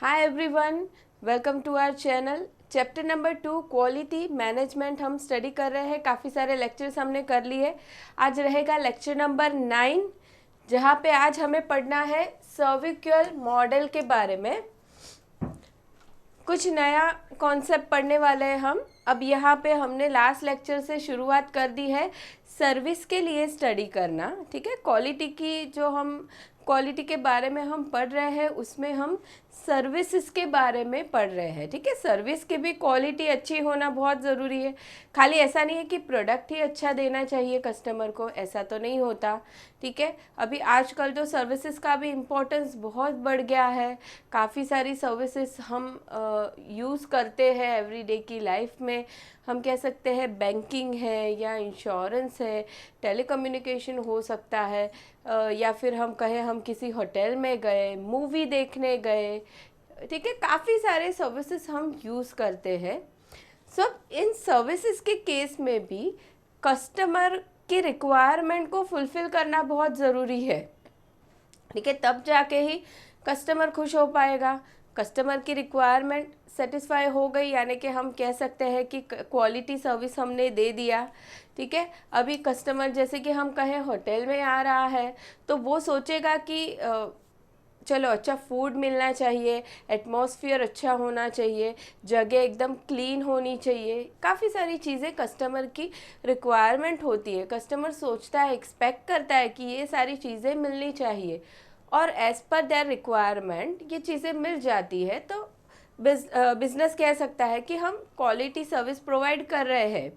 Hi everyone, welcome to our channel. Chapter number 2 quality management हम study कर रहे हैं। काफ़ी सारे लेक्चर्स हमने कर लिए। आज रहेगा लेक्चर नंबर 9, जहाँ पे आज हमें पढ़ना है सर्विक्यूअल मॉडल के बारे में। कुछ नया कॉन्सेप्ट पढ़ने वाले हैं हम। अब यहाँ पे हमने लास्ट लेक्चर से शुरुआत कर दी है सर्विस के लिए स्टडी करना। ठीक है, क्वालिटी की जो हम क्वालिटी के बारे में हम पढ़ रहे हैं, उसमें हम सर्विसेज के बारे में पढ़ रहे हैं। ठीक है, सर्विस की भी क्वालिटी अच्छी होना बहुत ज़रूरी है। खाली ऐसा नहीं है कि प्रोडक्ट ही अच्छा देना चाहिए कस्टमर को, ऐसा तो नहीं होता। ठीक है, अभी आजकल जो सर्विसेज का भी इम्पोर्टेंस बहुत बढ़ गया है। काफ़ी सारी सर्विसेज हम यूज़ करते हैं एवरीडे की लाइफ में। हम कह सकते हैं बैंकिंग है या इंश्योरेंस है, टेलीकम्युनिकेशन हो सकता है, या फिर हम कहें हम किसी होटल में गए, मूवी देखने गए। ठीक है, काफ़ी सारे सर्विसेज हम यूज़ करते हैं। सब इन सर्विसेज के केस में भी कस्टमर की रिक्वायरमेंट को फुलफ़िल करना बहुत ज़रूरी है। ठीक है, तब जाके ही कस्टमर खुश हो पाएगा। कस्टमर की रिक्वायरमेंट सेटिस्फाई हो गई, यानी कि हम कह सकते हैं कि क्वालिटी सर्विस हमने दे दिया। ठीक है, अभी कस्टमर जैसे कि हम कहें होटल में आ रहा है, तो वो सोचेगा कि चलो अच्छा फूड मिलना चाहिए, एटमॉस्फेयर अच्छा होना चाहिए, जगह एकदम क्लीन होनी चाहिए। काफ़ी सारी चीज़ें कस्टमर की रिक्वायरमेंट होती है। कस्टमर सोचता है, एक्सपेक्ट करता है कि ये सारी चीज़ें मिलनी चाहिए, और एज़ पर देयर रिक्वायरमेंट ये चीज़ें मिल जाती है। तो बिजनेस कह सकता है कि हम क्वालिटी सर्विस प्रोवाइड कर रहे हैं।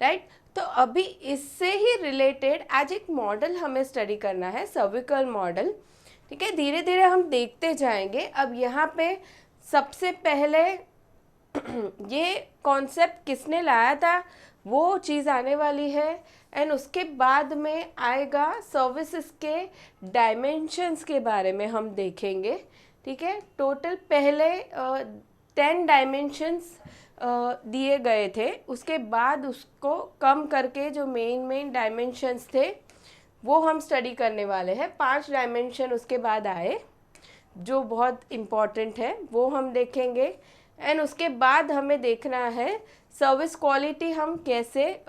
राइट, तो अभी इससे ही रिलेटेड आज एक मॉडल हमें स्टडी करना है, सर्विकल मॉडल। ठीक है, धीरे धीरे हम देखते जाएंगे। अब यहाँ पे सबसे पहले ये कॉन्सेप्ट किसने लाया था वो चीज़ आने वाली है, एंड उसके बाद में आएगा सर्विसेज के डायमेंशंस के बारे में हम देखेंगे। ठीक है, टोटल पहले 10 डायमेंशंस दिए गए थे, उसके बाद उसको कम करके जो मेन डायमेंशंस थे वो हम स्टडी करने वाले हैं। 5 डायमेंशन उसके बाद आए जो बहुत इम्पॉर्टेंट है, वो हम देखेंगे। एंड उसके बाद हमें देखना है सर्विस क्वालिटी हम कैसे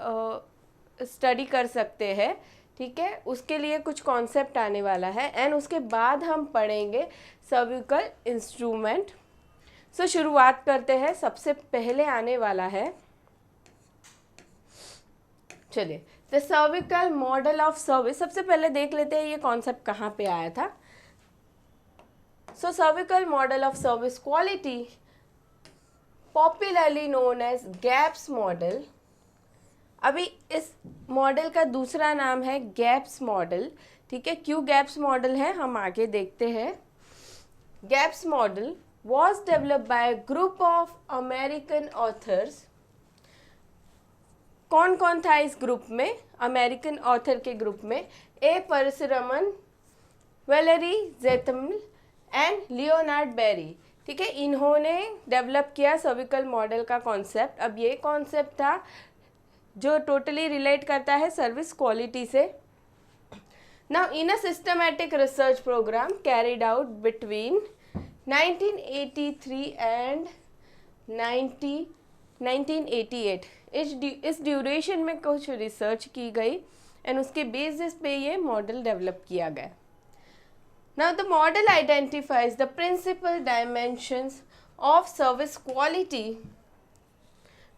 स्टडी कर सकते हैं। ठीक है, उसके लिए कुछ कॉन्सेप्ट आने वाला है, एंड उसके बाद हम पढ़ेंगे सर्विकल इंस्ट्रूमेंट। सो शुरुआत करते हैं। सबसे पहले आने वाला है, चलिए, the cervical model of service. सबसे पहले देख लेते हैं ये कॉन्सेप्ट कहाँ पे आया था। So SERVQUAL model of service quality, popularly known as gaps model. अभी इस मॉडल का दूसरा नाम है गैप्स मॉडल। ठीक है, क्यों गैप्स मॉडल है हम आगे देखते हैं। Gaps model was developed by group of American authors. कौन कौन था इस ग्रुप में, अमेरिकन ऑथर के ग्रुप में? ए परसुरमन, वेलेरी ज़ेथमल एंड लियोनार्ड बेरी। ठीक है, इन्होंने डेवलप किया सर्विकल मॉडल का कॉन्सेप्ट। अब ये कॉन्सेप्ट था जो टोटली रिलेट करता है सर्विस क्वालिटी से। Now in a systematic research program carried out between 1983 and 1988, इस ड्यूरेशन में कुछ रिसर्च की गई, एंड उसके बेसिस पे ये मॉडल डेवलप किया गया। Now the model identifies the principal dimensions of service quality,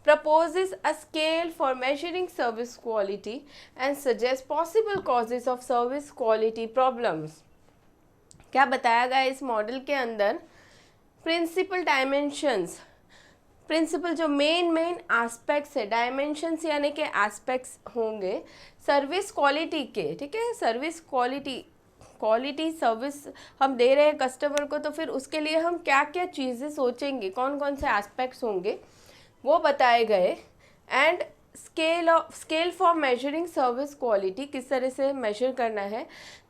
proposes a scale for measuring service quality and suggests possible causes of service quality problems. क्या बताया गया इस मॉडल के अंदर? प्रिंसिपल डायमेंशंस, प्रिंसिपल जो main aspects है, dimensions यानी कि एस्पेक्ट्स होंगे सर्विस क्वालिटी के। ठीक है, सर्विस क्वालिटी सर्विस हम दे रहे हैं कस्टमर को, तो फिर उसके लिए हम क्या क्या चीज़ें सोचेंगे, कौन कौन से एस्पेक्ट्स होंगे वो बताए गए। And scale for measuring service quality, किस तरह से मेजर करना है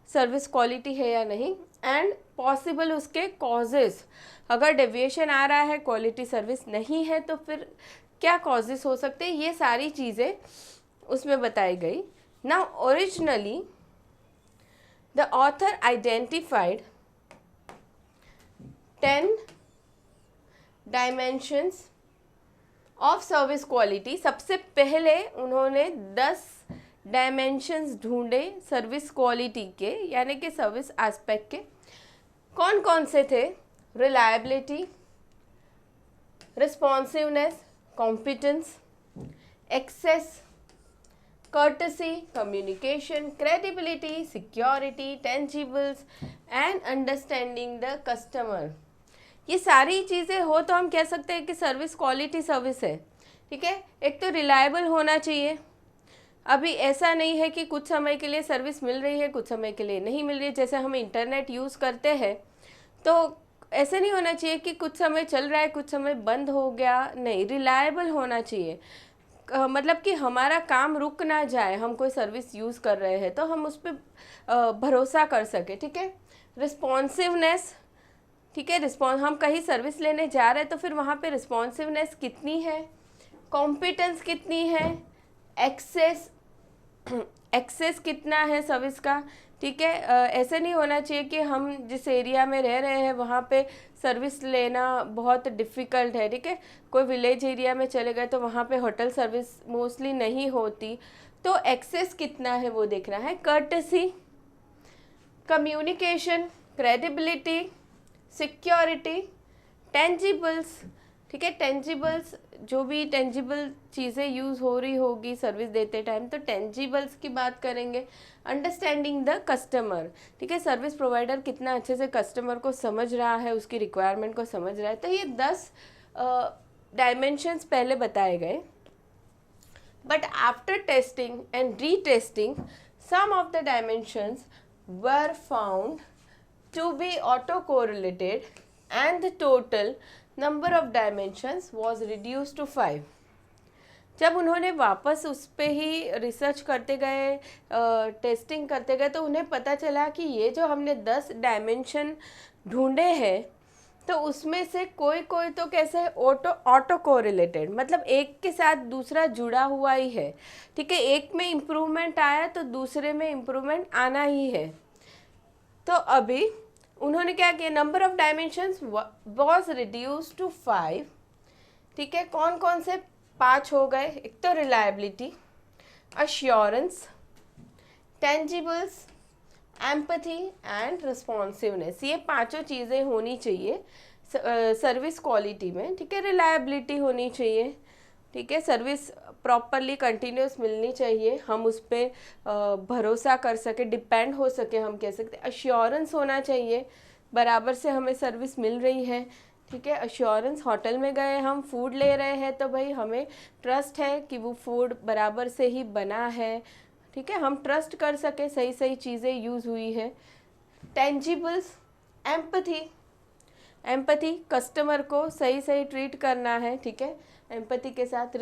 सर्विस क्वालिटी है या नहीं, एंड पॉसिबल उसके कॉजेस, अगर डेविएशन आ रहा है, क्वालिटी सर्विस नहीं है, तो फिर क्या कॉजेस हो सकते हैं, ये सारी चीज़ें उसमें बताई गई। Now originally the author identified 10 dimensions of service quality. सबसे पहले उन्होंने 10 डायमेंशंस ढूंढे सर्विस क्वालिटी के, यानी कि सर्विस एस्पेक्ट के। कौन कौन से थे? Reliability, responsiveness, competence, access, courtesy, communication, credibility, security, tangibles and understanding the customer। ये सारी चीज़ें हो तो हम कह सकते हैं कि सर्विस क्वालिटी सर्विस है, ठीक है। एक तो रिलायबल होना चाहिए। अभी ऐसा नहीं है कि कुछ समय के लिए सर्विस मिल रही है, कुछ समय के लिए नहीं मिल रही है। जैसे हम इंटरनेट यूज़ करते हैं तो ऐसे नहीं होना चाहिए कि कुछ समय चल रहा है, कुछ समय बंद हो गया। नहीं, रिलायबल होना चाहिए। मतलब कि हमारा काम रुक ना जाए, हम कोई सर्विस यूज़ कर रहे हैं तो हम उस पर भरोसा कर सके, ठीक है। रिस्पॉन्सिवनेस, ठीक है, हम कहीं सर्विस लेने जा रहे हैं तो फिर वहाँ पे रिस्पॉन्सिवनेस कितनी है, कॉम्पिटेंस कितनी है, एक्सेस कितना है सर्विस का, ठीक है। ऐसे नहीं होना चाहिए कि हम जिस एरिया में रह रहे हैं वहाँ पे सर्विस लेना बहुत डिफ़िकल्ट है, ठीक है। कोई विलेज एरिया में चले गए तो वहाँ पे होटल सर्विस मोस्टली नहीं होती, तो एक्सेस कितना है वो देखना है। कर्टेसी, कम्युनिकेशन, क्रेडिबिलिटी, सिक्योरिटी, टेंजिबल्स, ठीक है। टेंजिबल्स, जो भी टेंजिबल चीज़ें यूज़ हो रही होगी सर्विस देते टाइम, तो टेंजिबल्स की बात करेंगे। अंडरस्टैंडिंग द कस्टमर, ठीक है, सर्विस प्रोवाइडर कितना अच्छे से कस्टमर को समझ रहा है, उसकी रिक्वायरमेंट को समझ रहा है। तो ये 10 डायमेंशंस पहले बताए गए। But after testing and retesting some of the dimensions were found to be autocorrelated and the total number of dimensions was reduce to 5। जब उन्होंने वापस उस पर ही रिसर्च करते गए, टेस्टिंग करते गए, तो उन्हें पता चला कि ये जो हमने 10 डायमेंशन ढूंढे हैं तो उसमें से कोई कोई तो कैसे है, ऑटो कोरिलेटेड, मतलब एक के साथ दूसरा जुड़ा हुआ ही है, ठीक है। एक में इम्प्रूवमेंट आया तो दूसरे में इम्प्रूवमेंट आना ही है। तो अभी उन्होंने क्या किया, number of dimensions was reduce to 5, ठीक है। कौन कौन से 5 हो गए? एक तो reliability, assurance, tangibles, empathy and responsiveness. ये पांचों चीज़ें होनी चाहिए सर्विस क्वालिटी में, ठीक है। रिलायबिलिटी होनी चाहिए, ठीक है, सर्विस प्रॉपरली कंटिन्यूस मिलनी चाहिए, हम उस पर भरोसा कर सके, डिपेंड हो सके, हम कह सकते। अश्योरेंस होना चाहिए, बराबर से हमें सर्विस मिल रही है, ठीक है। अश्योरेंस, होटल में गए हम फूड ले रहे हैं तो भाई हमें ट्रस्ट है कि वो फूड बराबर से ही बना है, ठीक है, हम ट्रस्ट कर सके सही सही चीज़ें यूज़ हुई है। टेंजिबल्स, एम्पैथी, कस्टमर को सही सही ट्रीट करना है, ठीक है, एम्पैथी के साथ।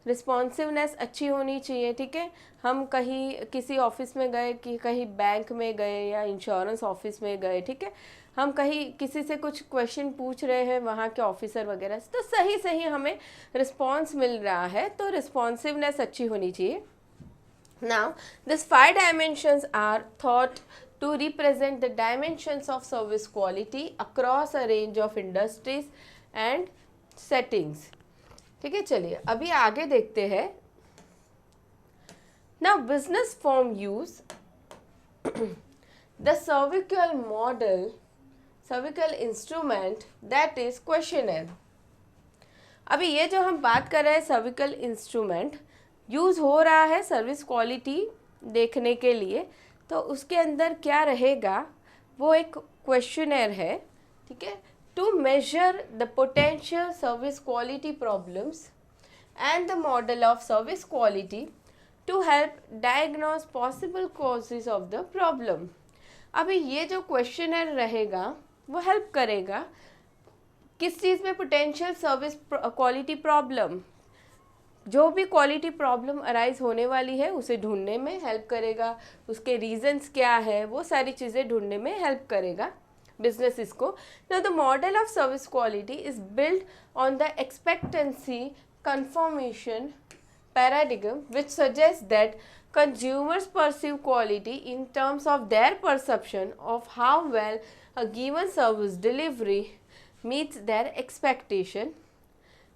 रिस्पॉन्सिवनेस अच्छी होनी चाहिए, ठीक है। हम कहीं किसी ऑफिस में गए, कि कहीं बैंक में गए या इंश्योरेंस ऑफिस में गए, ठीक है, हम कहीं किसी से कुछ क्वेश्चन पूछ रहे हैं वहाँ के ऑफिसर वगैरह से, तो सही सही हमें रिस्पॉन्स मिल रहा है, तो रिस्पॉन्सिवनेस अच्छी होनी चाहिए। Now, these 5 dimensions are thought to represent the dimensions of service quality across a range of industries and settings। ठीक है, चलिए अभी आगे देखते हैं। Now, business firm use the cervical instrument that is questionnaire। अभी ये जो हम बात कर रहे हैं सर्विकल इंस्ट्रूमेंट यूज़ हो रहा है सर्विस क्वालिटी देखने के लिए, तो उसके अंदर क्या रहेगा, वो एक क्वेश्चनर है, ठीक है, to measure the potential service quality problems and the model of service quality to help diagnose possible causes of the problem. अभी ये जो क्वेश्चनर रहेगा वो हेल्प करेगा किस चीज़ में, पोटेंशियल सर्विस क्वालिटी प्रॉब्लम, जो भी क्वालिटी प्रॉब्लम अराइज होने वाली है उसे ढूंढने में हेल्प करेगा, उसके रीजंस क्या है वो सारी चीज़ें ढूंढने में हेल्प करेगा बिजनेस इसको। Now the model of service quality is build on the expectancy confirmation paradigm which suggests that consumers perceive quality in terms of their perception of how well a given service delivery meets their expectation.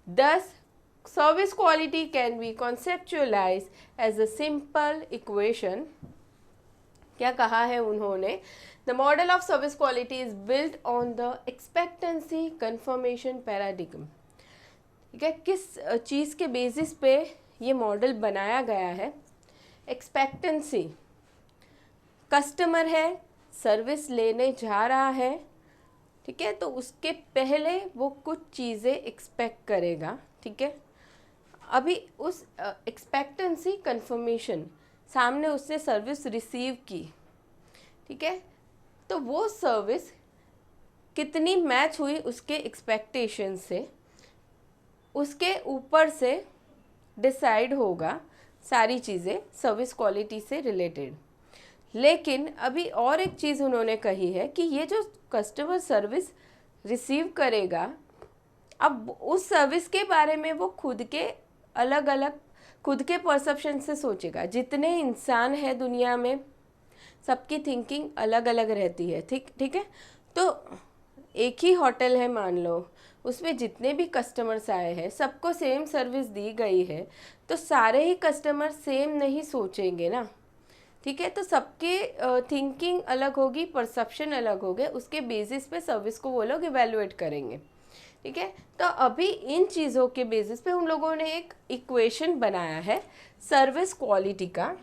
Thus, service quality can be conceptualized as a simple equation. क्या कहा है उन्होंने? The model of service quality is built on the expectancy confirmation paradigm. ठीक है, किस चीज़ के basis पे ये मॉडल बनाया गया है? एक्सपेक्टेंसी, कस्टमर है, सर्विस लेने जा रहा है, ठीक है, तो उसके पहले वो कुछ चीज़ें एक्सपेक्ट करेगा, ठीक है। अभी उस एक्सपेक्टेंसी कंफर्मेशन, सामने उसने सर्विस रिसीव की, ठीक है, तो वो सर्विस कितनी मैच हुई उसके एक्सपेक्टेशन से, उसके ऊपर से डिसाइड होगा सारी चीज़ें सर्विस क्वालिटी से रिलेटेड। लेकिन अभी और एक चीज़ उन्होंने कही है कि ये जो कस्टमर सर्विस रिसीव करेगा, अब उस सर्विस के बारे में वो खुद के अलग अलग खुद के परसेप्शन से सोचेगा। जितने इंसान हैं दुनिया में, सबकी थिंकिंग अलग अलग रहती है, ठीक है। तो एक ही होटल है मान लो, उसमें जितने भी कस्टमर्स आए हैं सबको सेम सर्विस दी गई है, तो सारे ही कस्टमर सेम नहीं सोचेंगे ना, ठीक है। तो सबके थिंकिंग अलग होगी, परसेप्शन अलग होगे, उसके बेसिस पे सर्विस को वो लोग इवेलुएट करेंगे, ठीक है। तो अभी इन चीज़ों के बेसिस पे उन लोगों ने एक इक्वेशन बनाया है सर्विस क्वालिटी का।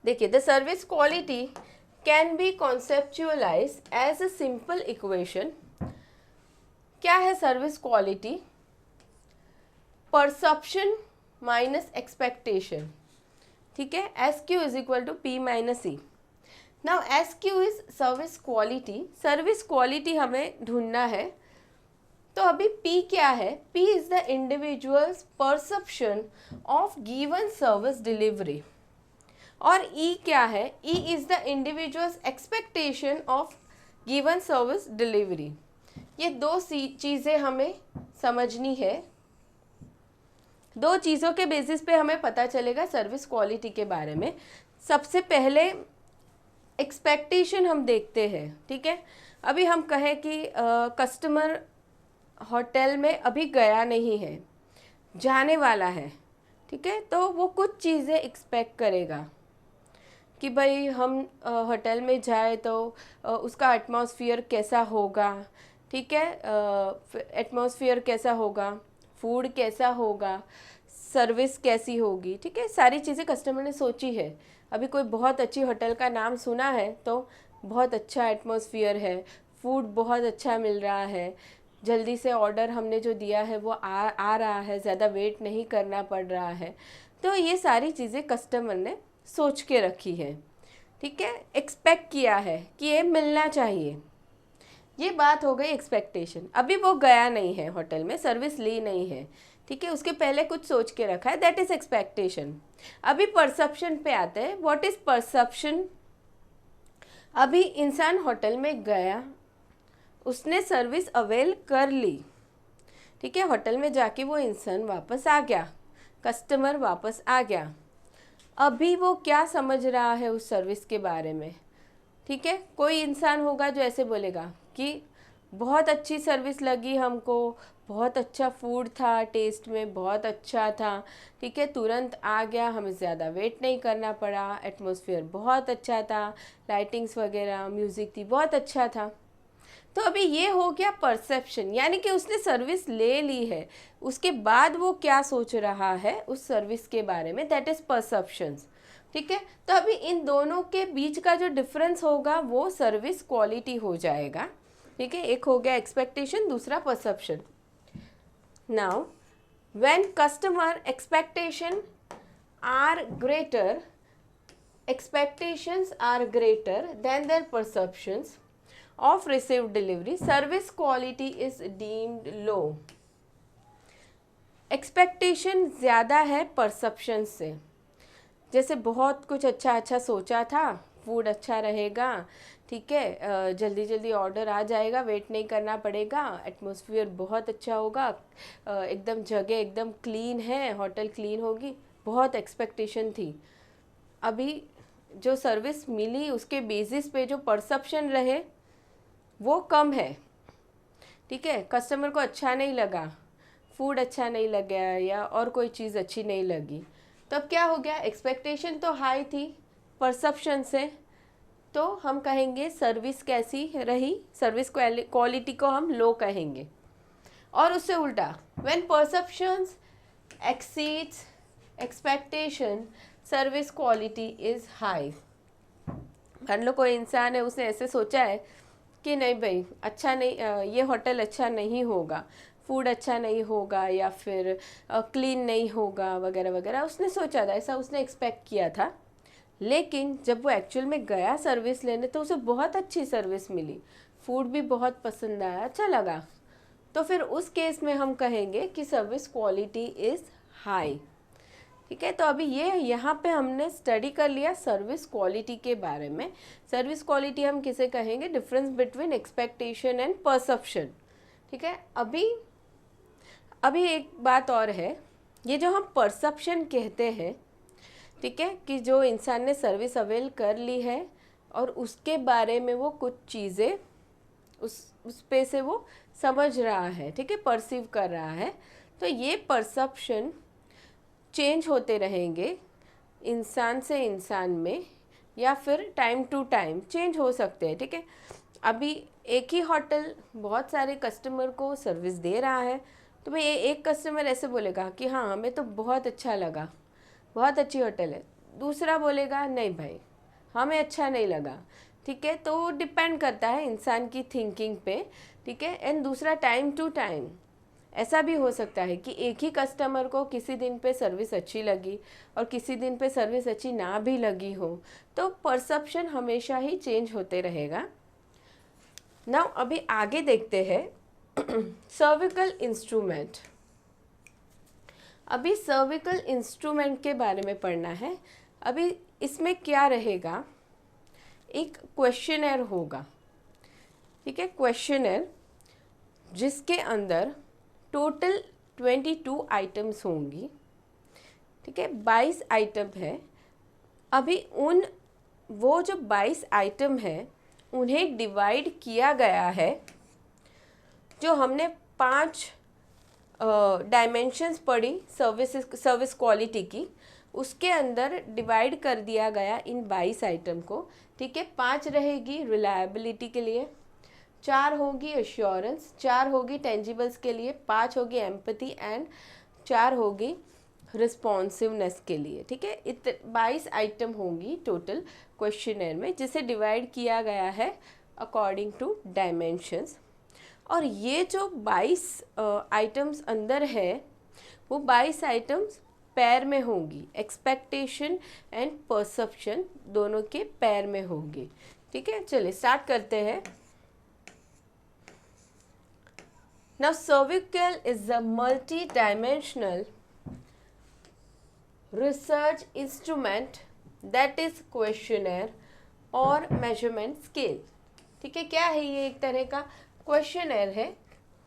देखिए, the service quality can be conceptualize as a simple equation. क्या है service quality? Perception minus expectation, ठीक है। S Q is equal to P minus C. Now S Q is service quality. Service quality हमें ढूंढना है, तो अभी P क्या है? P is the individual's perception of given service delivery, और E क्या है? E is the individual's expectation of given service delivery. ये दो चीज़ें हमें समझनी है। दो चीज़ों के बेसिस पे हमें पता चलेगा सर्विस क्वालिटी के बारे में। सबसे पहले एक्सपेक्टेशन हम देखते हैं, ठीक है। अभी हम कहें कि कस्टमर होटल में अभी गया नहीं है, जाने वाला है, ठीक है, तो वो कुछ चीज़ें एक्सपेक्ट करेगा कि भाई हम होटल में जाए तो उसका एटमॉस्फेयर कैसा होगा, ठीक है, एटमॉस्फेयर कैसा होगा, फूड कैसा होगा, सर्विस कैसी होगी, ठीक है, सारी चीज़ें कस्टमर ने सोची है। अभी कोई बहुत अच्छी होटल का नाम सुना है तो बहुत अच्छा एटमॉस्फेयर है, फूड बहुत अच्छा मिल रहा है, जल्दी से ऑर्डर हमने जो दिया है वो आ रहा है, ज़्यादा वेट नहीं करना पड़ रहा है, तो ये सारी चीज़ें कस्टमर ने सोच के रखी है, ठीक है, एक्सपेक्ट किया है कि ये मिलना चाहिए। ये बात हो गई एक्सपेक्टेशन। अभी वो गया नहीं है होटल में, सर्विस ली नहीं है, ठीक है, उसके पहले कुछ सोच के रखा है, दैट इज़ एक्सपेक्टेशन। अभी परसेप्शन पे आते हैं। What is perception? अभी इंसान होटल में गया, उसने सर्विस अवेल कर ली, ठीक है, होटल में जाके वो इंसान वापस आ गया, कस्टमर वापस आ गया। अभी वो क्या समझ रहा है उस सर्विस के बारे में, ठीक है। कोई इंसान होगा जो ऐसे बोलेगा कि बहुत अच्छी सर्विस लगी हमको, बहुत अच्छा फूड था, टेस्ट में बहुत अच्छा था, ठीक है, तुरंत आ गया, हमें ज़्यादा वेट नहीं करना पड़ा, एटमॉस्फेयर बहुत अच्छा था, लाइटिंग्स वगैरह, म्यूज़िक थी, बहुत अच्छा था। तो अभी ये हो गया परसेप्शन, यानी कि उसने सर्विस ले ली है, उसके बाद वो क्या सोच रहा है उस सर्विस के बारे में, दैट इज़ परसेप्शंस, ठीक है। तो अभी इन दोनों के बीच का जो डिफरेंस होगा वो सर्विस क्वालिटी हो जाएगा, ठीक है। एक हो गया एक्सपेक्टेशन, दूसरा perception. Now when customer expectation are greater, expectations are greater than their perceptions of received delivery, service quality is deemed low. Expectation ज़्यादा है परसेप्शन से। जैसे बहुत कुछ अच्छा सोचा था, फूड अच्छा रहेगा, ठीक है, जल्दी जल्दी ऑर्डर आ जाएगा, वेट नहीं करना पड़ेगा, एटमॉस्फेयर बहुत अच्छा होगा, एकदम जगह एकदम क्लीन है, होटल क्लीन होगी, बहुत एक्सपेक्टेशन थी। अभी जो सर्विस मिली उसके बेसिस पे जो परसेप्शन रहे वो कम है, ठीक है, कस्टमर को अच्छा नहीं लगा, फूड अच्छा नहीं लगा या और कोई चीज़ अच्छी नहीं लगी, तो अब क्या हो गया, एक्सपेक्टेशन तो हाई थी परसेप्शन से, तो हम कहेंगे सर्विस कैसी रही, सर्विस क्वालिटी को हम लो कहेंगे। और उससे उल्टा, when perceptions exceeds expectation service quality is high. मान लो कोई इंसान है, उसने ऐसे सोचा है कि नहीं भाई अच्छा नहीं, ये होटल अच्छा नहीं होगा, फूड अच्छा नहीं होगा या फिर क्लीन नहीं होगा वगैरह वगैरह, उसने सोचा था, ऐसा उसने एक्सपेक्ट किया था। लेकिन जब वो एक्चुअल में गया सर्विस लेने तो उसे बहुत अच्छी सर्विस मिली, फूड भी बहुत पसंद आया, अच्छा लगा, तो फिर उस केस में हम कहेंगे कि सर्विस क्वालिटी इज़ हाई। ठीक है, तो अभी ये यहाँ पे हमने स्टडी कर लिया सर्विस क्वालिटी के बारे में। सर्विस क्वालिटी हम किसे कहेंगे, difference between expectation and perception. ठीक है, अभी एक बात और है, ये जो हम परसेप्शन कहते हैं, ठीक है, कि जो इंसान ने सर्विस अवेल कर ली है और उसके बारे में वो कुछ चीज़ें उस पे से वो समझ रहा है, ठीक है, परसीव कर रहा है, तो ये परसेप्शन चेंज होते रहेंगे इंसान से इंसान में, या फिर टाइम टू टाइम चेंज हो सकते हैं। ठीक है, अभी एक ही होटल बहुत सारे कस्टमर को सर्विस दे रहा है, तो भाई एक कस्टमर ऐसे बोलेगा कि हाँ हमें तो बहुत अच्छा लगा, बहुत अच्छी होटल है, दूसरा बोलेगा नहीं भाई हमें अच्छा नहीं लगा। ठीक है, तो डिपेंड करता है इंसान की थिंकिंग पे। ठीक है, एंड दूसरा टाइम टू टाइम ऐसा भी हो सकता है कि एक ही कस्टमर को किसी दिन पे सर्विस अच्छी लगी और किसी दिन पे सर्विस अच्छी ना भी लगी हो, तो परसेप्शन हमेशा ही चेंज होते रहेगा। नाउ अभी आगे देखते हैं सर्विकल इंस्ट्रूमेंट। अभी सर्विकल इंस्ट्रूमेंट के बारे में पढ़ना है। अभी इसमें क्या रहेगा, एक क्वेश्चनर होगा। ठीक है, क्वेश्चनर जिसके अंदर टोटल 22 आइटम्स होंगी। ठीक है, 22 आइटम है। अभी वो जो 22 आइटम है उन्हें डिवाइड किया गया है, जो हमने 5 डायमेंशंस पढ़ी सर्विस क्वालिटी की, उसके अंदर डिवाइड कर दिया गया इन 22 आइटम को। ठीक है, 5 रहेगी रिलायबिलिटी के लिए, 4 होगी एश्योरेंस, 4 होगी टेंजिबल्स के लिए, 5 होगी एम्पैथी एंड 4 होगी रिस्पॉन्सिवनेस के लिए। ठीक है, 22 आइटम होंगी टोटल क्वेश्चनर में, जिसे डिवाइड किया गया है अकॉर्डिंग टू डायमेंशंस। और ये जो 22 आइटम्स अंदर है, वो 22 आइटम्स पैर में होंगी, एक्सपेक्टेशन एंड परसेप्शन दोनों के पैर में होंगी। ठीक है, चलिए स्टार्ट करते हैं। Now cervical is a multi-dimensional research instrument that is questionnaire और measurement scale। ठीक है, क्या है ये, एक तरह का क्वेश्चनर है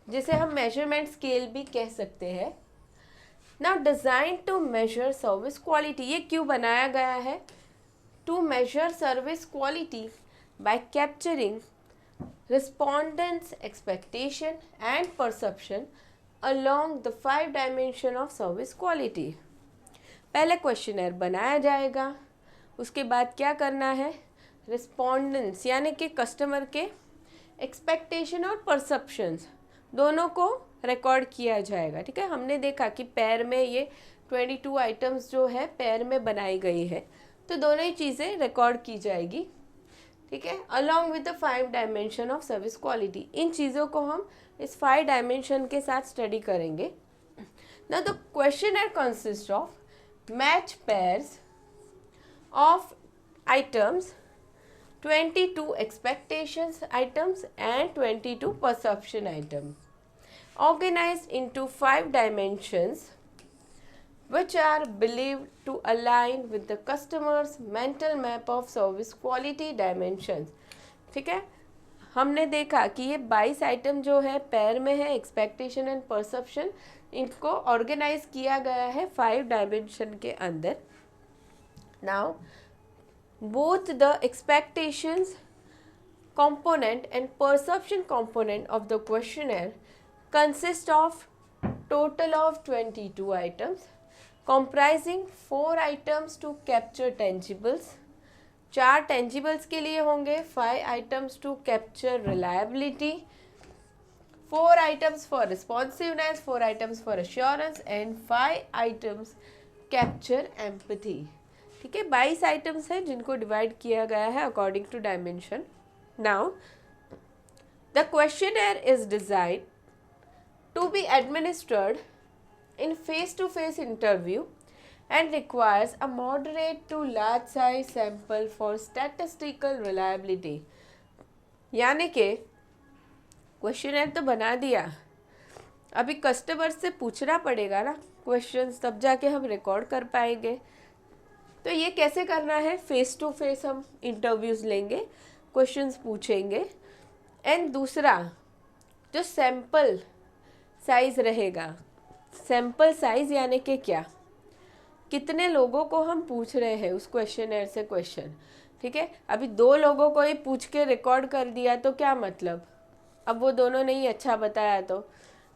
जिसे हम मेजरमेंट स्केल भी कह सकते हैं। Now design to measure service quality, ये क्यों बनाया गया है, to measure service quality by capturing respondents' expectation and perception along the 5 dimension of service quality। पहले क्वेश्चनर बनाया जाएगा, उसके बाद क्या करना है, रिस्पोंडेंट्स यानी कि कस्टमर के एक्सपेक्टेशन और परसेप्शंस दोनों को रिकॉर्ड किया जाएगा। ठीक है, हमने देखा कि पैर में ये 22 आइटम्स जो है पैर में बनाई गई है, तो दोनों ही चीज़ें रिकॉर्ड की जाएगी। ठीक है, along with the 5 dimension of service quality, इन चीज़ों को हम इस 5 डायमेंशन के साथ स्टडी करेंगे। Now the questionnaire consist of match pairs of items, 22 expectations items and 22 perception items, organized into 5 dimensions which are believed to align with the customer's mental map of service quality dimensions। ठीक है, हमने देखा कि ये 22 item जो है पैर में है, एक्सपेक्टेशन एंड परसेप्शन, इनको ऑर्गेनाइज किया गया है 5 डायमेंशन के अंदर। Now both the expectations component and perception component of the questionnaire consist of total of 22 items comprising 4 items to capture tangibles, 4 tangibles के लिए होंगे, 5 items to capture reliability, 4 items for responsiveness, 4 items for assurance and 5 items capture empathy. ठीक है, 22 items हैं जिनको divide किया गया है according to dimension. Now the questionnaire is design to be administered in face-to-face interview and requires a moderate to large size sample for statistical reliability. यानी कि questionnaire तो बना दिया, अभी कस्टमर से पूछना पड़ेगा ना क्वेश्चंस, तब जाके हम रिकॉर्ड कर पाएंगे. तो ये कैसे करना है, फेस टू फेस हम इंटरव्यूज़ लेंगे, क्वेश्चंस पूछेंगे. एंड दूसरा जो सैम्पल साइज़ रहेगा, सैम्पल साइज़ यानी कि क्या, कितने लोगों को हम पूछ रहे हैं उस क्वेश्चनर से क्वेश्चन. ठीक है, अभी 2 लोगों को ही पूछ के रिकॉर्ड कर दिया तो क्या मतलब, अब वो दोनों नहीं अच्छा बताया तो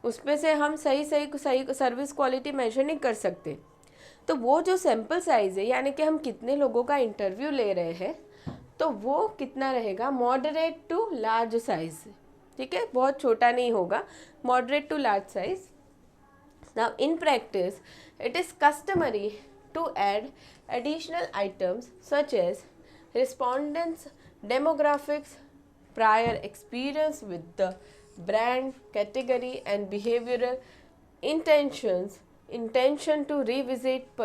उसमें से हम सही सर्विस क्वालिटी मेजर नहीं कर सकते. तो वो जो सैम्पल साइज़ है यानी कि हम कितने लोगों का इंटरव्यू ले रहे हैं, तो वो कितना रहेगा, मॉडरेट टू लार्ज साइज़. ठीक है, बहुत छोटा नहीं होगा, moderate to large size. Now in practice, it is customary to add additional items such as respondents' demographics, prior experience with the brand, category and behavioral intentions, intention to revisit,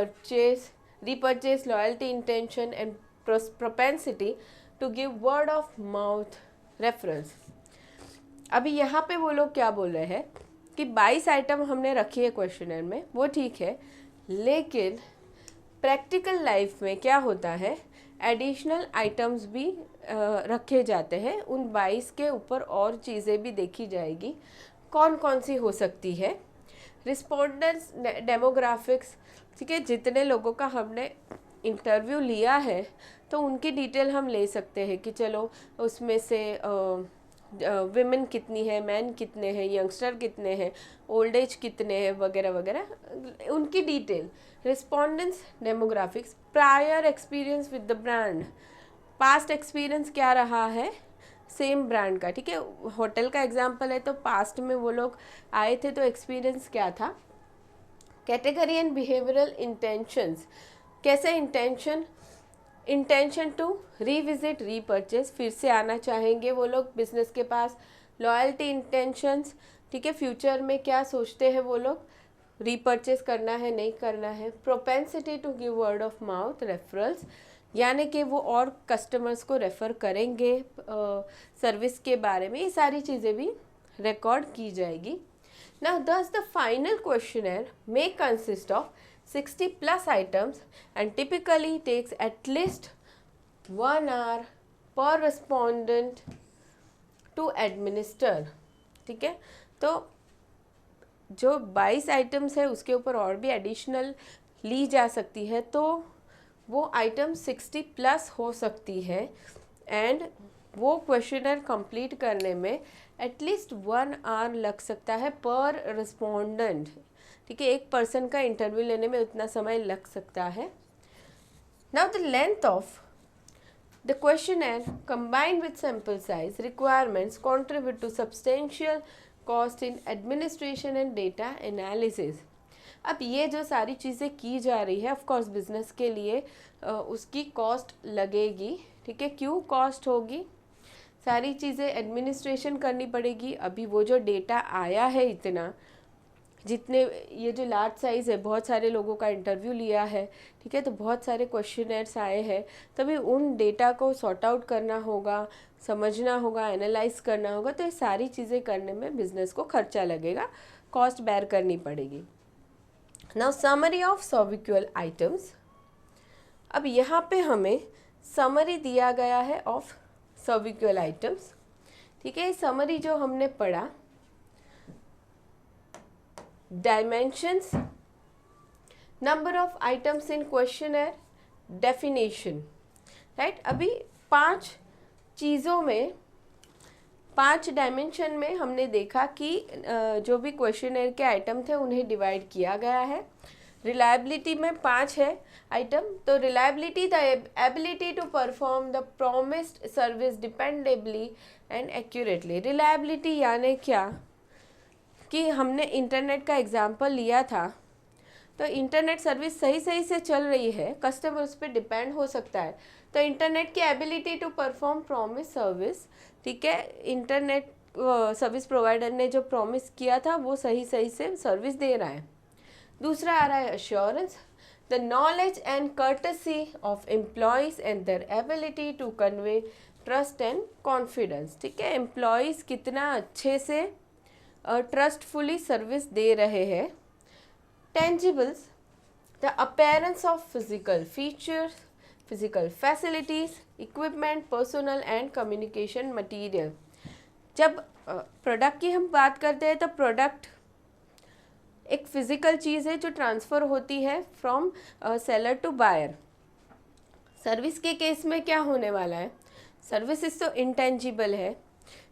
repurchase, loyalty intention and propensity to give word of mouth reference. अभी यहाँ पे वो लोग क्या बोल रहे हैं कि 22 आइटम हमने रखी है क्वेश्चनर में, वो ठीक है, लेकिन प्रैक्टिकल लाइफ में क्या होता है, एडिशनल आइटम्स भी रखे जाते हैं. उन 22 के ऊपर और चीज़ें भी देखी जाएगी, कौन कौन सी हो सकती है. रिस्पोंडेंट्स डेमोग्राफिक्स, ठीक है, जितने लोगों का हमने इंटरव्यू लिया है तो उनकी डिटेल हम ले सकते हैं कि चलो उसमें से विमेन कितनी है, मैन कितने हैं, यंगस्टर कितने हैं, ओल्ड एज कितने हैं, वगैरह वगैरह, उनकी detail. Respondents demographics, prior experience with the brand, past experience क्या रहा है सेम ब्रांड का. ठीक है, होटल का एग्जांपल है तो पास्ट में वो लोग आए थे तो एक्सपीरियंस क्या था. कैटेगरी एंड बिहेवियरल इंटेंशंस, कैसे इंटेंशन टू रीविजिट, रीपरचेज, फिर से आना चाहेंगे वो लोग बिजनेस के पास. लॉयल्टी इंटेंशंस, ठीक है, फ्यूचर में क्या सोचते हैं वो लोग, रीपरचेज करना है नहीं करना है. Propensity to give word of mouth referrals, यानी कि वो और कस्टमर्स को रेफ़र करेंगे सर्विस के बारे में. ये सारी चीज़ें भी रिकॉर्ड की जाएगी. Now thus the final questionnaire may consist of 60 plus items and typically takes at least 1 hour per respondent to administer. ठीक है, तो जो 22 आइटम्स है उसके ऊपर और भी एडिशनल ली जा सकती है, तो वो आइटम 60 प्लस हो सकती है. एंड वो क्वेश्चनर कंप्लीट करने में एटलीस्ट 1 आवर लग सकता है पर रिस्पोंडेंट. ठीक है, एक पर्सन का इंटरव्यू लेने में उतना समय लग सकता है. Now the length of the questionnaire combined with sample size requirements contribute to substantial cost in administration and data analysis. अब ये जो सारी चीज़ें की जा रही है, ऑफ कोर्स बिजनेस के लिए उसकी कॉस्ट लगेगी. ठीक है, क्यों कॉस्ट होगी, सारी चीज़ें एडमिनिस्ट्रेशन करनी पड़ेगी. अभी वो जो डेटा आया है इतना, जितने ये जो लार्ज साइज़ है, बहुत सारे लोगों का इंटरव्यू लिया है. ठीक है, तो बहुत सारे क्वेश्चनर्स आए हैं, तभी उन डेटा को सॉर्ट आउट करना होगा, समझना होगा, एनालाइज करना होगा. तो ये सारी चीज़ें करने में बिजनेस को खर्चा लगेगा, कॉस्ट बेयर करनी पड़ेगी. Now summary of SERVQUAL items. अब यहाँ पे हमें समरी दिया गया है ऑफ सर्विक्यूअल आइटम्स. ठीक है, समरी जो हमने पढ़ा, dimensions, number of items in questionnaire, definition. Right, अभी 5 चीज़ों में 5 डायमेंशन में हमने देखा कि जो भी क्वेश्चनर के आइटम थे उन्हें डिवाइड किया गया है। रिलायबिलिटी में 5 है आइटम। तो reliability the ability to perform the promised service dependably and accurately. Reliability यानी क्या कि हमने इंटरनेट का एग्जांपल लिया था, तो इंटरनेट सर्विस सही से चल रही है, कस्टमर उस पर डिपेंड हो सकता है। तो इंटरनेट की ability to perform promise service, ठीक है, इंटरनेट सर्विस प्रोवाइडर ने जो प्रॉमिस किया था वो सही से सर्विस दे रहा है। दूसरा आ रहा है assurance, the knowledge and courtesy of employees and their ability to convey trust and confidence. ठीक है, एम्प्लॉयज़ कितना अच्छे से ट्रस्टफुली सर्विस दे रहे हैं। Tangibles, the appearance of physical features, physical facilities, equipment, personnel and communication material। जब प्रोडक्ट की हम बात करते हैं तो प्रोडक्ट एक फिजिकल चीज़ है जो ट्रांसफ़र होती है from seller to buyer. Service के केस में क्या होने वाला है, सर्विसेज तो इंटेंजिबल है,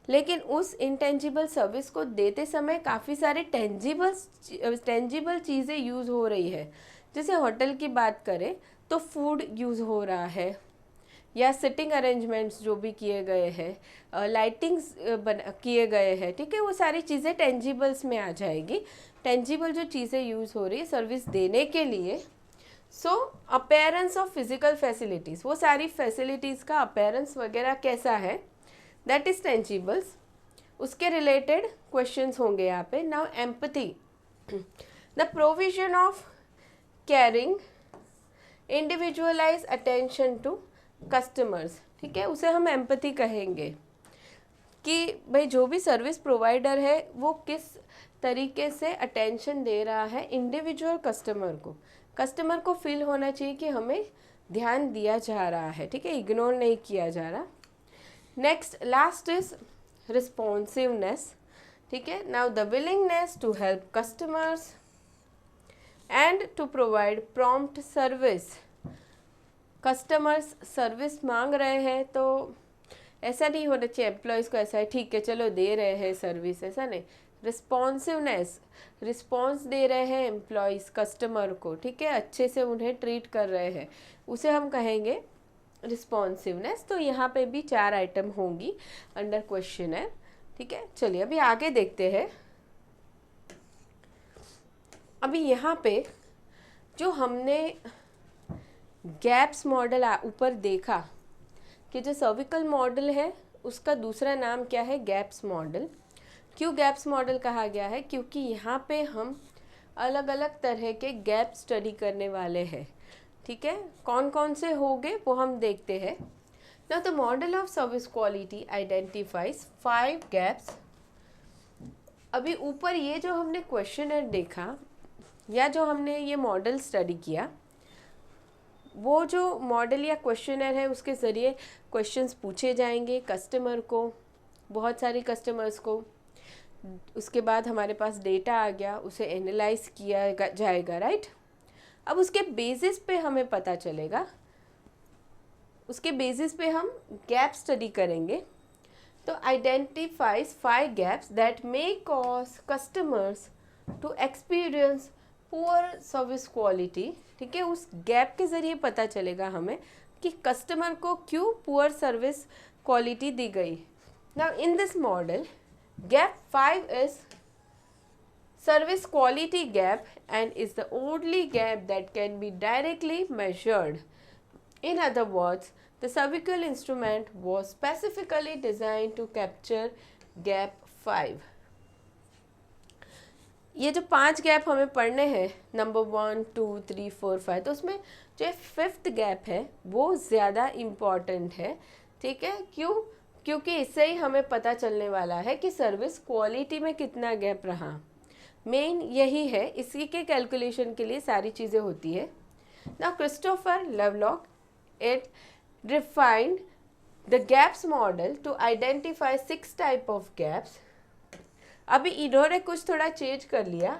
लेकिन उस इंटेंजिबल सर्विस को देते समय काफ़ी सारे टेंजिबल चीज़ें यूज़ हो रही है। जैसे होटल की बात करें तो फूड यूज़ हो रहा है, या सिटिंग अरेंजमेंट्स जो भी किए गए हैं, लाइटिंग्स किए गए हैं, ठीक है, वो सारी चीज़ें टेंजिबल्स में आ जाएगी। टेंजिबल जो चीज़ें यूज़ हो रही है सर्विस देने के लिए। सो अपीयरेंस ऑफ फिजिकल फैसिलिटीज़, वो सारी फैसिलिटीज़ का अपीयरेंस वगैरह कैसा है, दैट इज टेंजिबल्स। उसके रिलेटेड क्वेश्चंस होंगे यहाँ पे। Now empathy, the provision of caring individualise attention to customers. ठीक है, उसे हम एम्पथी कहेंगे कि भाई जो भी सर्विस प्रोवाइडर है वो किस तरीके से अटेंशन दे रहा है इंडिविजुअल कस्टमर को फील होना चाहिए कि हमें ध्यान दिया जा रहा है, ठीक है, इग्नोर नहीं किया जा रहा। Next last is responsiveness. ठीक है, now the willingness to help customers and to provide prompt service. Customers service मांग रहे हैं तो ऐसा नहीं होना चाहिए एम्प्लॉयज़ को ऐसा है ठीक है चलो दे रहे हैं सर्विस, ऐसा नहीं। रिस्पॉन्सिवनेस, रिस्पॉन्स दे रहे हैं एम्प्लॉयज़ कस्टमर को, ठीक है, अच्छे से उन्हें ट्रीट कर रहे हैं, उसे हम कहेंगे रिस्पॉन्सिवनेस। तो यहाँ पे भी 4 आइटम होंगी अंडर क्वेश्चन है। ठीक है, चलिए अभी आगे देखते हैं। अभी यहाँ पे जो हमने गैप्स मॉडल ऊपर देखा कि जो सर्विकल मॉडल है उसका दूसरा नाम क्या है, गैप्स मॉडल। क्यों गैप्स मॉडल कहा गया है, क्योंकि यहाँ पे हम अलग अलग तरह के गैप स्टडी करने वाले हैं। ठीक है, कौन कौन से होंगे वो हम देखते हैं। Now the model of service quality identifies 5 gaps. अभी ऊपर ये जो हमने क्वेश्चनर देखा या जो हमने ये मॉडल स्टडी किया, वो जो मॉडल या क्वेश्चनर है उसके ज़रिए क्वेश्चंस पूछे जाएंगे कस्टमर को, बहुत सारे कस्टमर्स को। उसके बाद हमारे पास डेटा आ गया, उसे एनालाइज किया जाएगा, राइट। अब उसके बेसिस पे हमें पता चलेगा, उसके बेसिस पे हम गैप स्टडी करेंगे। तो identifies 5 gaps that may cause customers to experience poor service quality. ठीक है, उस गैप के ज़रिए पता चलेगा हमें कि कस्टमर को क्यों पुअर सर्विस क्वालिटी दी गई। Now in this model gap 5 is service quality gap and is the only gap that can be directly measured. In other words, the cervical instrument was specifically designed to capture gap 5. ये जो 5 gap हमें पढ़ने हैं, number 1, 2, 3, 4, 5, तो उसमें जो 5th gap है वो ज़्यादा इम्पॉर्टेंट है। ठीक है, क्यों? क्योंकि इससे ही हमें पता चलने वाला है कि सर्विस क्वालिटी में कितना गैप रहा। मेन यही है, इसी के कैलकुलेशन के लिए सारी चीज़ें होती है। Now Christopher Lovelock it defined the gaps model to identify 6 type of gaps. अभी इन्होंने कुछ थोड़ा चेंज कर लिया,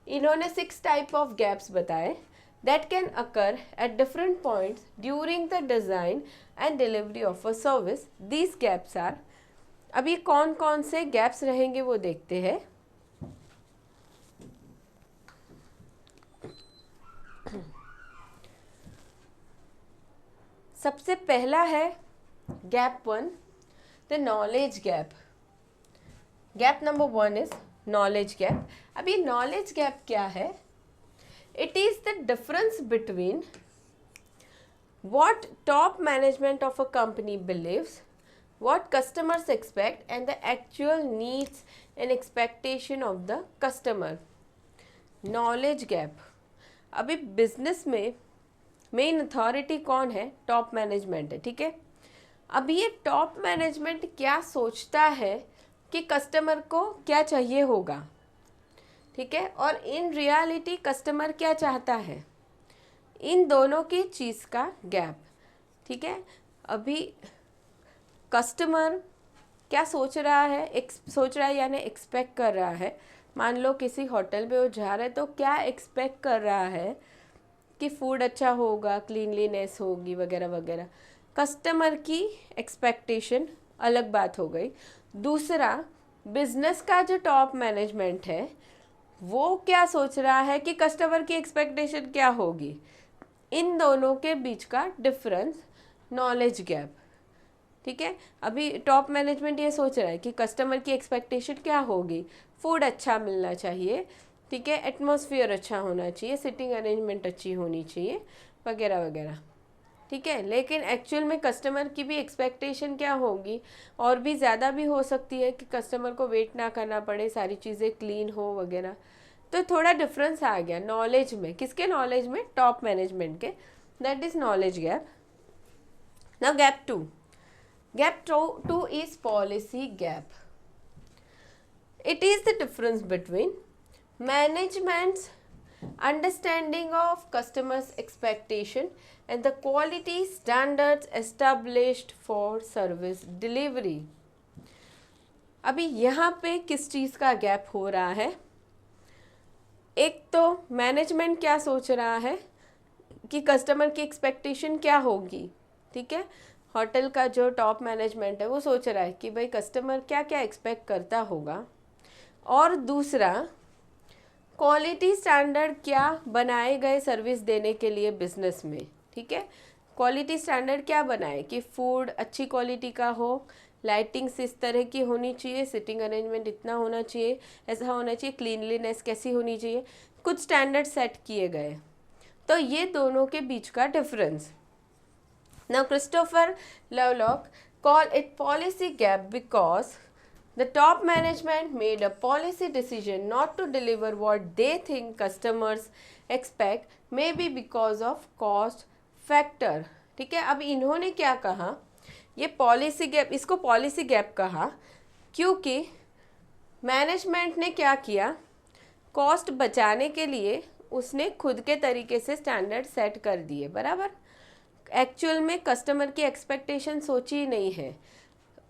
इन्होंने 6 टाइप ऑफ गैप्स बताए that can occur at different points during the design and delivery of a service. These gaps are, अब ये कौन कौन से गैप्स रहेंगे वो देखते हैं। सबसे पहला है gap 1, the knowledge gap. Gap number 1 is knowledge gap. अब ये नॉलेज गैप क्या है? It is the difference between what top management of a company believes, what customers expect, and the actual needs and expectation of the customer. Knowledge gap. अभी business में main authority कौन है? Top management है, ठीक है। अब ये top management क्या सोचता है कि कस्टमर को क्या चाहिए होगा, ठीक है, और इन रियलिटी कस्टमर क्या चाहता है, इन दोनों की चीज़ का गैप, ठीक है। अभी कस्टमर क्या सोच रहा है, सोच रहा है यानी एक्सपेक्ट कर रहा है। मान लो किसी होटल में वो जा रहा है तो क्या एक्सपेक्ट कर रहा है कि फूड अच्छा होगा, क्लीनलीनेस होगी वगैरह वगैरह। कस्टमर की एक्सपेक्टेशन अलग बात हो गई। दूसरा, बिजनेस का जो टॉप मैनेजमेंट है वो क्या सोच रहा है कि कस्टमर की एक्सपेक्टेशन क्या होगी। इन दोनों के बीच का डिफरेंस नॉलेज गैप, ठीक है। अभी टॉप मैनेजमेंट ये सोच रहा है कि कस्टमर की एक्सपेक्टेशन क्या होगी, फूड अच्छा मिलना चाहिए, ठीक है, एटमॉस्फेयर अच्छा होना चाहिए, सिटिंग अरेंजमेंट अच्छी होनी चाहिए वगैरह वगैरह, ठीक है। लेकिन एक्चुअल में कस्टमर की भी एक्सपेक्टेशन क्या होगी, और भी ज़्यादा भी हो सकती है कि कस्टमर को वेट ना करना पड़े, सारी चीज़ें क्लीन हो वगैरह। तो थोड़ा डिफरेंस आ गया नॉलेज में। किसके नॉलेज में? टॉप मैनेजमेंट के। That is knowledge gap. Now gap 2। Gap 2 is policy gap. It is the difference between managements understanding of customers expectation and the quality standards established for service delivery. अभी यहाँ पे किस चीज़ का gap हो रहा है? एक तो मैनेजमेंट क्या सोच रहा है कि कस्टमर की एक्सपेक्टेशन क्या होगी, ठीक है। होटल का जो टॉप मैनेजमेंट है वो सोच रहा है कि भाई कस्टमर क्या क्या एक्सपेक्ट करता होगा। और दूसरा, क्वालिटी स्टैंडर्ड क्या बनाए गए सर्विस देने के लिए बिजनेस में, ठीक है। क्वालिटी स्टैंडर्ड क्या बनाए कि फूड अच्छी क्वालिटी का हो, लाइटिंग्स इस तरह की होनी चाहिए, सिटिंग अरेंजमेंट इतना होना चाहिए, ऐसा होना चाहिए, क्लीनलीनेस कैसी होनी चाहिए, कुछ स्टैंडर्ड सेट किए गए। तो ये दोनों के बीच का difference. Now Christopher Lovelock call it policy gap because the top management made a policy decision not to deliver what they think customers expect, may be because of cost factor, ठीक है। अब इन्होंने क्या कहा, ये पॉलिसी गैप, इसको policy gap कहा क्योंकि मैनेजमेंट ने क्या किया, कॉस्ट बचाने के लिए उसने खुद के तरीके से स्टैंडर्ड सेट कर दिए, बराबर। एक्चुअल में कस्टमर की एक्सपेक्टेशन सोची ही नहीं है,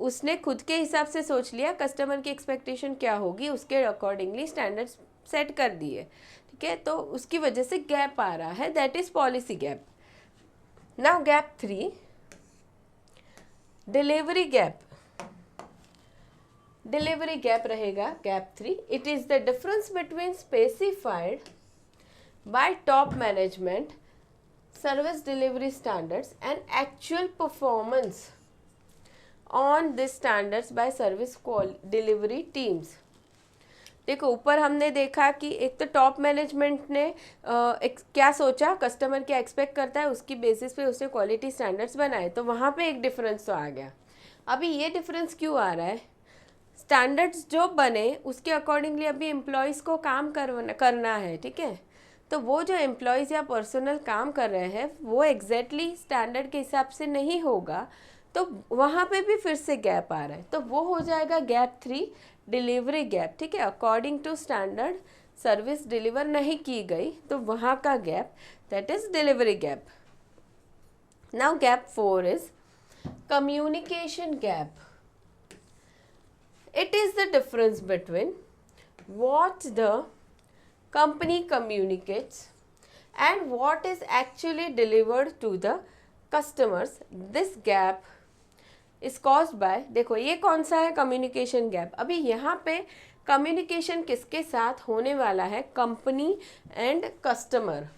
उसने खुद के हिसाब से सोच लिया कस्टमर की एक्सपेक्टेशन क्या होगी, उसके अकॉर्डिंगली स्टैंडर्ड सेट कर दिए, ठीक है। तो उसकी वजह से गैप आ रहा है, that is policy gap. Now gap 3, delivery gap. Delivery gap रहेगा gap 3। It is the difference between specified by top management service delivery standards and actual performance on this standards by service delivery teams. देखो ऊपर हमने देखा कि एक तो top management ने क्या सोचा, कस्टमर क्या एक्सपेक्ट करता है, उसकी बेसिस पे उसने क्वालिटी स्टैंडर्ड्स बनाए, तो वहाँ पे एक डिफरेंस तो आ गया। अभी ये डिफरेंस क्यों आ रहा है? स्टैंडर्ड्स जो बने उसके अकॉर्डिंगली अभी एम्प्लॉयज़ को काम करना है, ठीक है। तो वो जो एम्प्लॉयज़ या पर्सनल काम कर रहे हैं वो एग्जैक्टली स्टैंडर्ड के हिसाब से नहीं होगा, तो वहाँ पे भी फिर से गैप आ रहा है, तो वो हो जाएगा गैप 3, डिलीवरी गैप, ठीक है। According to standard service deliver नहीं की गई तो वहाँ का gap, that is delivery gap. Now gap 4 is communication gap. It is the difference between what the company communicates and what is actually delivered to the customers. This gap is caused by, देखो ये कौन सा है, communication gap. अभी यहाँ पे communication किसके साथ होने वाला है, कंपनी एंड कस्टमर,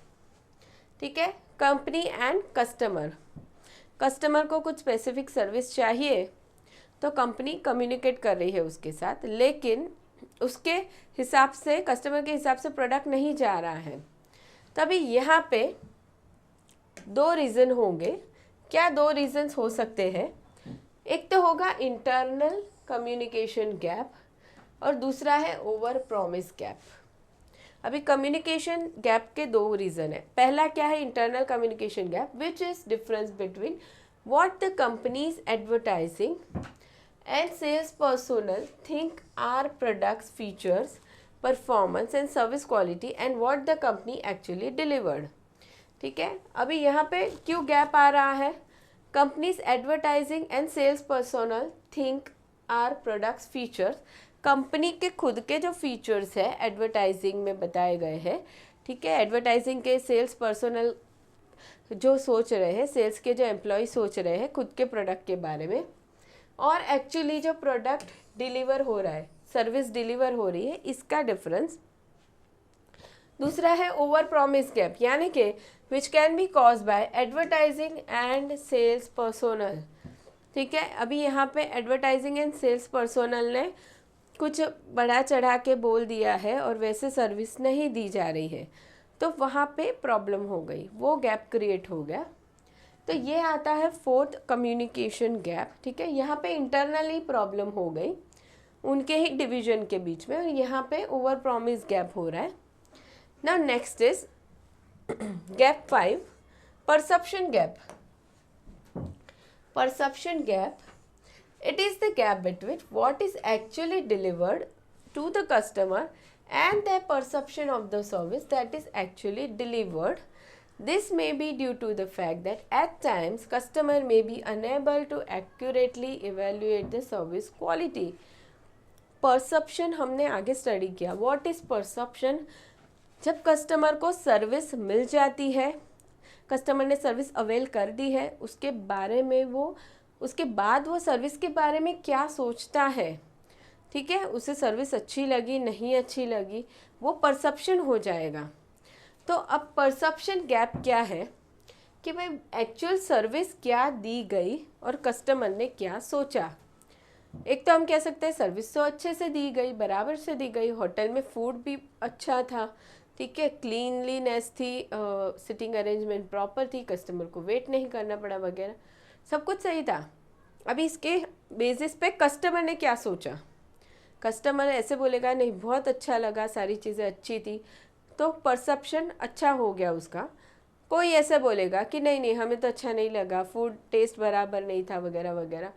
ठीक है, कंपनी एंड कस्टमर। कस्टमर को कुछ स्पेसिफिक सर्विस चाहिए तो कंपनी कम्युनिकेट कर रही है उसके साथ, लेकिन उसके हिसाब से, कस्टमर के हिसाब से प्रोडक्ट नहीं जा रहा है। तभी यहाँ पे दो रीज़न होंगे। क्या दो रीजंस हो सकते हैं, एक तो होगा इंटरनल कम्युनिकेशन गैप और दूसरा है ओवर प्रॉमिस गैप। अभी कम्युनिकेशन गैप के दो रीज़न है। पहला क्या है, internal communication gap, which is difference between what the companies advertising and sales personnel think are products features performance and service quality and what the company actually delivered। ठीक है, अभी यहाँ पे क्यों गैप आ रहा है, companies advertising and sales personnel think our products features, company के खुद के जो फीचर्स है एडवर्टाइजिंग में बताए गए हैं, ठीक है, एडवर्टाइजिंग के सेल्स पर्सोनल जो सोच रहे हैं, सेल्स के जो एम्प्लॉय सोच रहे हैं खुद के प्रोडक्ट के बारे में, और एक्चुअली जो प्रोडक्ट डिलीवर हो रहा है, सर्विस डिलीवर हो रही है, इसका डिफरेंस। दूसरा है ओवर प्रॉमिस गैप, यानी कि which can be cause by advertising and sales personnel. ठीक है, अभी यहाँ पे एडवर्टाइजिंग एंड सेल्स पर्सोनल ने कुछ बढ़ा चढ़ा के बोल दिया है और वैसे सर्विस नहीं दी जा रही है, तो वहाँ पे प्रॉब्लम हो गई, वो गैप क्रिएट हो गया। तो ये आता है फोर्थ कम्युनिकेशन गैप। ठीक है, यहाँ पे इंटरनली प्रॉब्लम हो गई उनके ही डिवीजन के बीच में, और यहाँ पे ओवर प्रॉमिस गैप हो रहा है। Now next is gap 5, perception gap. Perception gap, it is the gap between what is actually delivered to the customer and their perception of the service that is actually delivered. This may be due to the fact that at times customer may be unable to accurately evaluate the service quality. Perception हमने आगे study किया। What is perception? जब customer को service मिल जाती है, customer ने service avail कर दी है, उसके बारे में वो, उसके बाद वो सर्विस के बारे में क्या सोचता है, ठीक है, उसे सर्विस अच्छी लगी नहीं अच्छी लगी, वो परसेप्शन हो जाएगा। तो अब परसेप्शन गैप क्या है कि भाई एक्चुअल सर्विस क्या दी गई और कस्टमर ने क्या सोचा। एक तो हम कह सकते हैं सर्विस तो अच्छे से दी गई, बराबर से दी गई, होटल में फूड भी अच्छा था, ठीक है, क्लीनलीनेस थी, सिटिंग अरेंजमेंट प्रॉपर थी, कस्टमर को वेट नहीं करना पड़ा वगैरह, सब कुछ सही था। अभी इसके बेसिस पे कस्टमर ने क्या सोचा, कस्टमर ऐसे बोलेगा नहीं बहुत अच्छा लगा, सारी चीज़ें अच्छी थी, तो परसेप्शन अच्छा हो गया उसका। कोई ऐसे बोलेगा कि नहीं नहीं हमें तो अच्छा नहीं लगा, फूड टेस्ट बराबर नहीं था वगैरह वगैरह,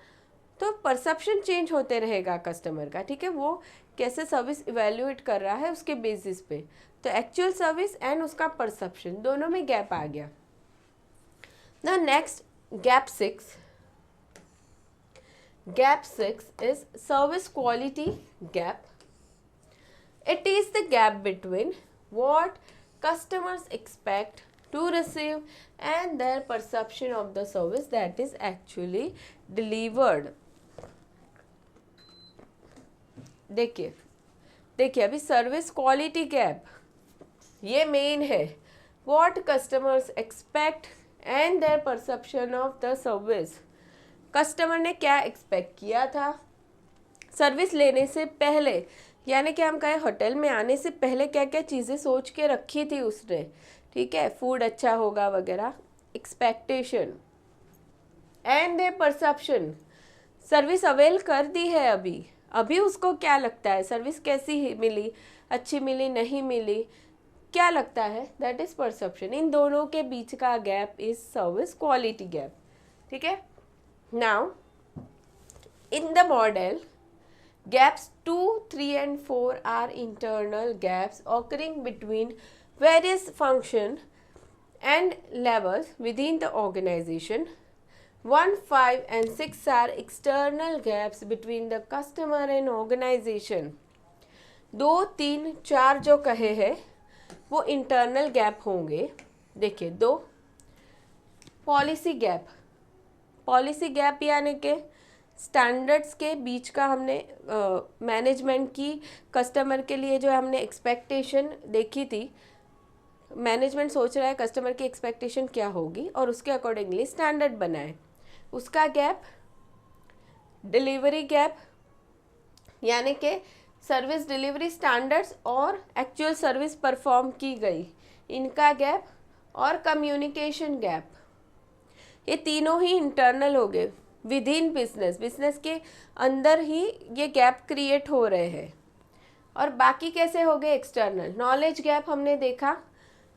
तो परसेप्शन चेंज होते रहेगा कस्टमर का। ठीक है, वो कैसे सर्विस इवेल्युएट कर रहा है उसके बेसिस पे। तो एक्चुअल सर्विस एंड उसका परसेप्शन दोनों में गैप आ गया। ना next gap 6। Gap 6 is service quality gap. It is the gap between what customers expect to receive and their perception of the service that is actually delivered. देखिए अभी service quality gap ये main है, what customers expect and their perception of the service। Customer ने क्या expect किया था service लेने से पहले, यानी कि हम कहें होटल में आने से पहले क्या क्या चीज़ें सोच के रखी थी उसने, ठीक है, फूड अच्छा होगा वगैरह, expectation and the perception. Service avail कर दी है, अभी उसको क्या लगता है सर्विस कैसी मिली, अच्छी मिली नहीं मिली, क्या लगता है, दैट इज़ परसेप्शन। इन दोनों के बीच का gap is service quality gap. ठीक है, now in the model gaps 2, 3 and 4 are internal gaps occurring between various function and levels within the organization. 1, 5 and 6 are external gaps between the customer and organization. 2, 3, 4 जो कहे हैं वो internal gap होंगे। देखिए 2 policy gap, policy gap यानी कि standards के बीच का हमने मैनेजमेंट की कस्टमर के लिए जो हमने एक्सपेक्टेशन देखी थी, मैनेजमेंट सोच रहा है कस्टमर की एक्सपेक्टेशन क्या होगी और उसके अकॉर्डिंगली स्टैंडर्ड बनाए। उसका गैप डिलीवरी गैप, यानी कि सर्विस डिलीवरी स्टैंडर्ड्स और एक्चुअल सर्विस परफॉर्म की गई, इनका गैप, और कम्युनिकेशन गैप। ये तीनों ही इंटरनल हो गए विद इन बिजनेस, बिजनेस के अंदर ही ये गैप क्रिएट हो रहे हैं। और बाकी कैसे हो गए एक्सटर्नल। नॉलेज गैप हमने देखा,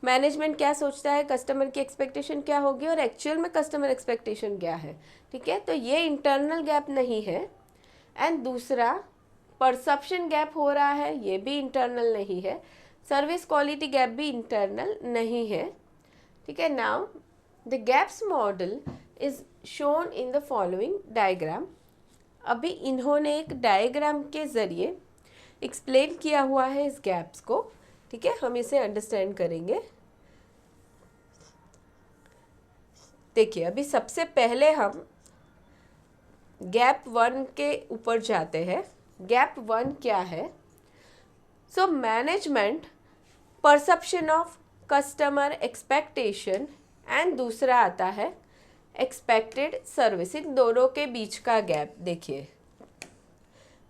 मैनेजमेंट क्या सोचता है, कस्टमर की एक्सपेक्टेशन क्या होगी और एक्चुअल में कस्टमर एक्सपेक्टेशन क्या है, ठीक है, तो ये इंटरनल गैप नहीं है। एंड दूसरा परसेप्शन गैप हो रहा है, ये भी इंटरनल नहीं है। सर्विस क्वालिटी गैप भी इंटरनल नहीं है, ठीक है। Now the gaps model is shown in the following diagram. अभी इन्होंने एक डायग्राम के ज़रिए एक्सप्लेन किया हुआ है इस गैप्स को, ठीक है, हम इसे अंडरस्टैंड करेंगे। देखिए, अभी सबसे पहले हम गैप 1 के ऊपर जाते हैं। गैप 1 क्या है? So management perception of customer expectation and दूसरा आता है एक्सपेक्टेड सर्विस, इन दोनों के बीच का गैप। देखिए,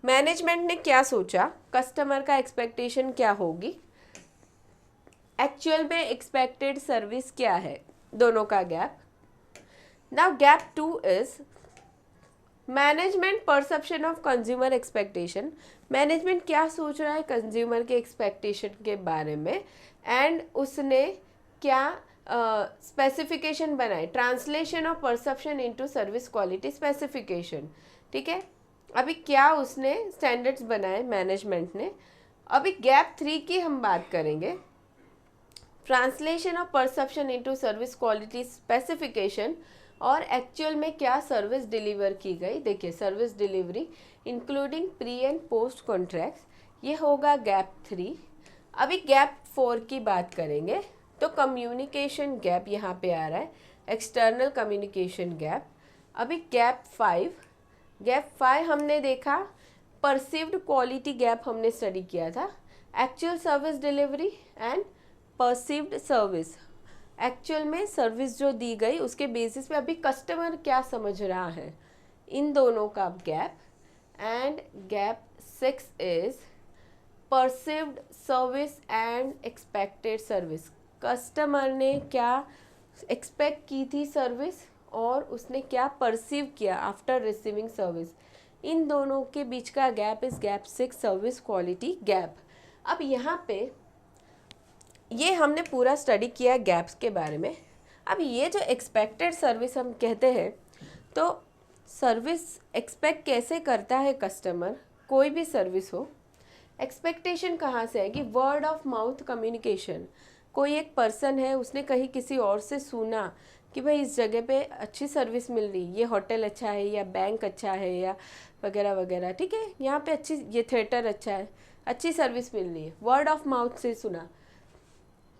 मैनेजमेंट ने क्या सोचा, कस्टमर का एक्सपेक्टेशन क्या होगी, एक्चुअल में एक्सपेक्टेड सर्विस क्या है, दोनों का gap. Now gap 2 is management perception of consumer expectation. Management क्या सोच रहा है कंज्यूमर के एक्सपेक्टेशन के बारे में, एंड उसने क्या स्पेसिफिकेशन बनाए, translation of perception into service quality specification, ठीक है। अभी क्या उसने स्टैंडर्ड्स बनाए मैनेजमेंट ने। अभी गैप 3 की हम बात करेंगे, translation of perception into service quality specification, और एक्चुअल में क्या सर्विस डिलीवर की गई। देखिए, service delivery including pre and post contracts, ये होगा गैप 3। अभी गैप 4 की बात करेंगे तो कम्युनिकेशन गैप यहाँ पे आ रहा है, एक्सटर्नल कम्युनिकेशन गैप। अभी गैप 5 हमने देखा, परसीव्ड क्वालिटी गैप हमने स्टडी किया था, actual service delivery and perceived service, actual में सर्विस जो दी गई उसके बेसिस पे अभी कस्टमर क्या समझ रहा है, इन दोनों का gap. And gap 6 is perceived service and expected service, customer ने क्या एक्सपेक्ट की थी सर्विस और उसने क्या परसीव किया आफ्टर रिसीविंग सर्विस, इन दोनों के बीच का gap is gap 6, service quality gap. अब यहाँ पे ये हमने पूरा स्टडी किया गैप्स के बारे में। अब ये जो एक्सपेक्टेड सर्विस हम कहते हैं, तो सर्विस एक्सपेक्ट कैसे करता है कस्टमर, कोई भी सर्विस हो, एक्सपेक्टेशन कहाँ से आएगी, वर्ड ऑफ माउथ कम्युनिकेशन। कोई एक पर्सन है, उसने कहीं किसी और से सुना कि भाई इस जगह पे अच्छी सर्विस मिल रही, ये होटल अच्छा है या बैंक अच्छा है या वगैरह वगैरह, ठीक है, यहाँ पे अच्छी, ये थिएटर अच्छा है, अच्छी सर्विस मिल रही है, वर्ड ऑफ माउथ से सुना।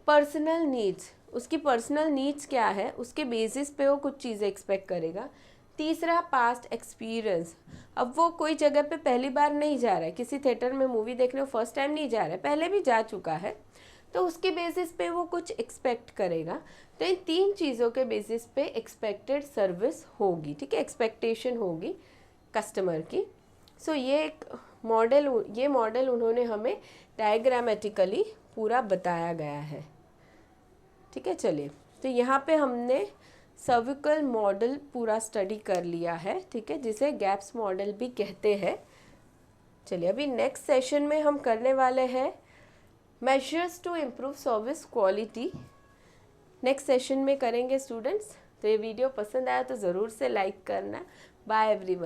पर्सनल नीड्स, उसकी पर्सनल नीड्स क्या है, उसके बेसिस पे वो कुछ चीज़ें एक्सपेक्ट करेगा। तीसरा पास्ट एक्सपीरियंस, अब वो कोई जगह पे पहली बार नहीं जा रहा है, किसी थिएटर में मूवी देखने वो फर्स्ट टाइम नहीं जा रहा है, पहले भी जा चुका है, तो उसके बेसिस पे वो कुछ एक्सपेक्ट करेगा। तो इन 3 चीज़ों के बेसिस पे एक्सपेक्टेड सर्विस होगी, ठीक है, एक्सपेक्टेशन होगी कस्टमर की। सो ये एक मॉडल, ये मॉडल उन्होंने हमें डायग्रामेटिकली पूरा बताया गया है, ठीक है। चलिए, तो यहाँ पे हमने सर्विकल मॉडल पूरा स्टडी कर लिया है, ठीक है, जिसे गैप्स मॉडल भी कहते हैं। चलिए, अभी नेक्स्ट सेशन में हम करने वाले हैं measures to improve service quality, next session में करेंगे स्टूडेंट्स। तो ये वीडियो पसंद आया तो ज़रूर से लाइक करना। Bye everyone.